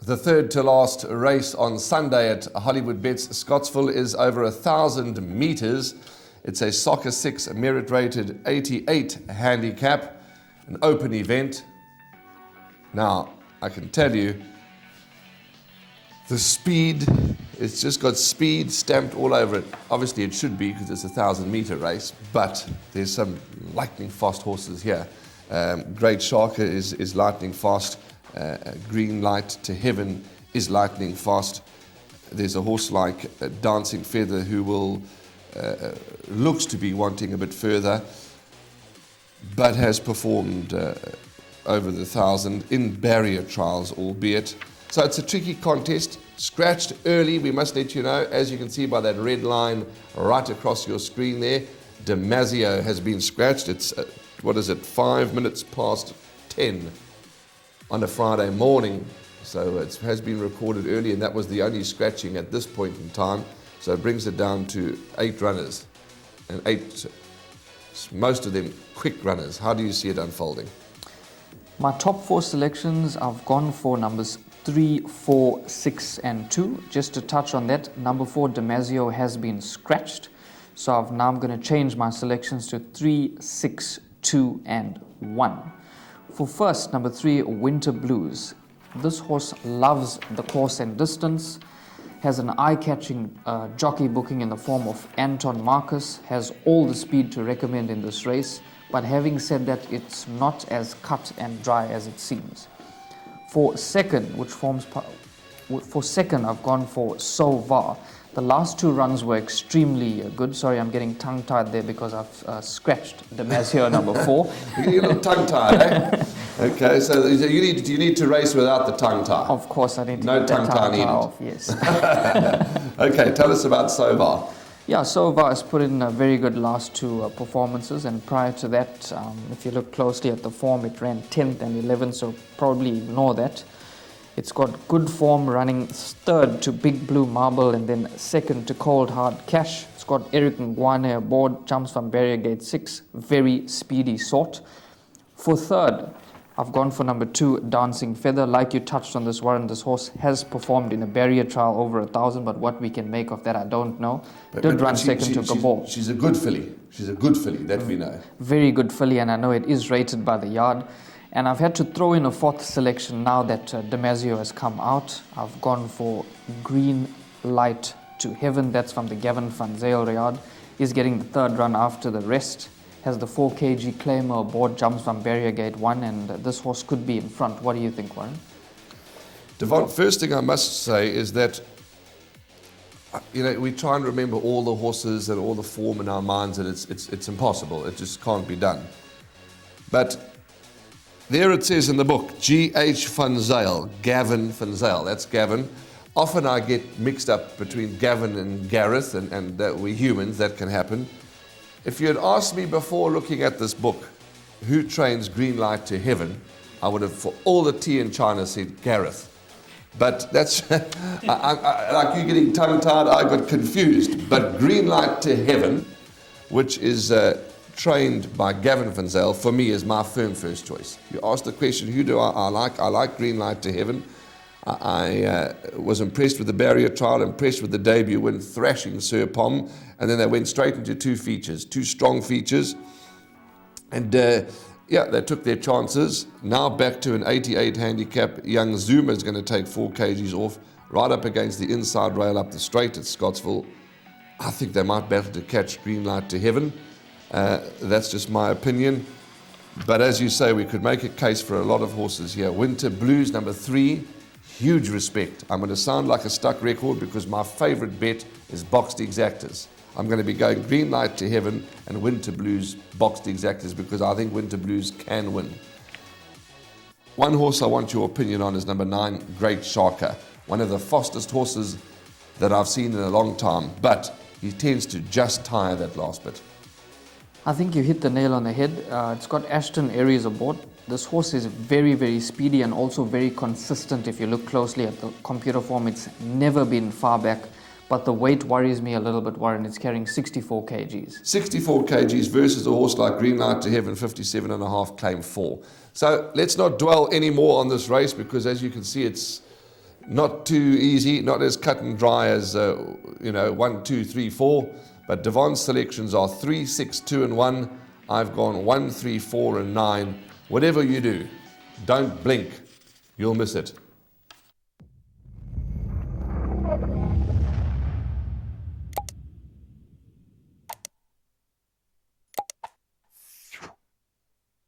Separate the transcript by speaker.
Speaker 1: The third to last race on Sunday at Hollywood Bets Scottsville is over 1,000 meters. It's a Soccer 6 merit rated 88 handicap, an open event. Now, I can tell you, the speed, it's just got speed stamped all over it. Obviously it should be because it's a 1,000-meter race, but there's some lightning fast horses here. Great Sharker is lightning fast. Green Light to Heaven is lightning fast. There's a horse like Dancing Feather who will looks to be wanting a bit further, but has performed over the 1,000 in barrier trials, albeit. So it's a tricky contest. Scratched early, we must let you know, as you can see by that red line right across your screen there. Damasio has been scratched. It's, 5 minutes past 10 on a Friday morning. So it has been recorded early, and that was the only scratching at this point in time. So it brings it down to 8 runners, and 8, most of them quick runners. How do you see it unfolding?
Speaker 2: My top 4 selections, I've gone for numbers 3, 4, 6 and 2. Just to touch on that, number 4 Damasio has been scratched, so I'm going to change my selections to 3, 6, 2 and 1. For first, number 3 Winter Blues. This horse loves the course and distance, has an eye-catching jockey booking in the form of Anton Marcus, has all the speed to recommend in this race, but having said that, it's not as cut and dry as it seems. For second, I've gone for Sovar. The last 2 runs were extremely good. Sorry, I'm getting tongue-tied there because I've scratched Damasio number 4.
Speaker 1: You're getting a little tongue-tied, eh? Okay, so you need to race without the tongue-tie.
Speaker 2: Of course, I need to
Speaker 1: no
Speaker 2: get that
Speaker 1: tongue-tie needed.
Speaker 2: off, yes.
Speaker 1: Okay, tell us about Sovar.
Speaker 2: Yeah, Sovar has put in a very good last 2 performances, and prior to that, if you look closely at the form, it ran 10th and 11th, so probably ignore that. It's got good form, running 3rd to Big Blue Marble and then 2nd to Cold Hard Cash. It's got Eric Ngwane aboard, jumps from barrier gate 6, very speedy sort. For 3rd, I've gone for number 2 Dancing Feather. Like you touched on this, Warren, this horse has performed in a barrier trial over 1,000, but what we can make of that, I don't know. Did run 2nd to Gabor.
Speaker 1: She's a good filly. She's a good filly, that we know.
Speaker 2: Very good filly, and I know it is rated by the yard. And I've had to throw in a 4th selection now that Damasio has come out. I've gone for Green Light to Heaven. That's from the Gavin van Zyl yard. He's getting the 3rd run after the rest. Has the 4 kg claimer aboard, jumps from barrier gate 1, and this horse could be in front. What do you think, Warren?
Speaker 1: Devon, first thing I must say is that we try and remember all the horses and all the form in our minds, and it's impossible. It just can't be done. But there it says in the book, G.H. van Zyl, Gavin van Zyl. That's Gavin. Often I get mixed up between Gavin and Gareth, and we're humans, that can happen. If you had asked me before looking at this book, who trains Green Light to Heaven, I would have, for all the tea in China, said Gareth. But that's, like you getting tongue-tied, I got confused. But Green Light to Heaven, which is trained by Gavin van Zyl, for me is my firm first choice. You asked the question, who do I like? I like Green Light to Heaven. I was impressed with the barrier trial, impressed with the debut win, thrashing Sir Pom, and then they went straight into 2 features, 2 strong features, and they took their chances. Now back to an 88 handicap. Young Zuma is going to take 4 kgs off, right up against the inside rail up the straight at Scottsville. I think they might battle to catch Green Light to Heaven. That's just my opinion. But as you say, we could make a case for a lot of horses here. Winter Blues, number 3, huge respect. I'm going to sound like a stuck record because my favorite bet is boxed exactors. I'm going to be going Green Light to Heaven and Winter Blues boxed exactors because I think Winter Blues can win. One horse I want your opinion on is number 9, Great Sharker. One of the fastest horses that I've seen in a long time, but he tends to just tire that last bit.
Speaker 2: I think you hit the nail on the head. It's got Ashton Aries aboard. This horse is very, very speedy and also very consistent. If you look closely at the computer form, it's never been far back. But the weight worries me a little bit, Warren. It's carrying 64 kgs. 64
Speaker 1: kgs versus a horse like Green Light to Heaven, 57.5, claim 4. So let's not dwell any more on this race because, as you can see, it's not too easy, not as cut and dry as, 1, 2, 3, 4. But Devon's selections are 3, 6, 2, and 1. I've gone 1, 3, 4, and 9. Whatever you do, don't blink. You'll miss it.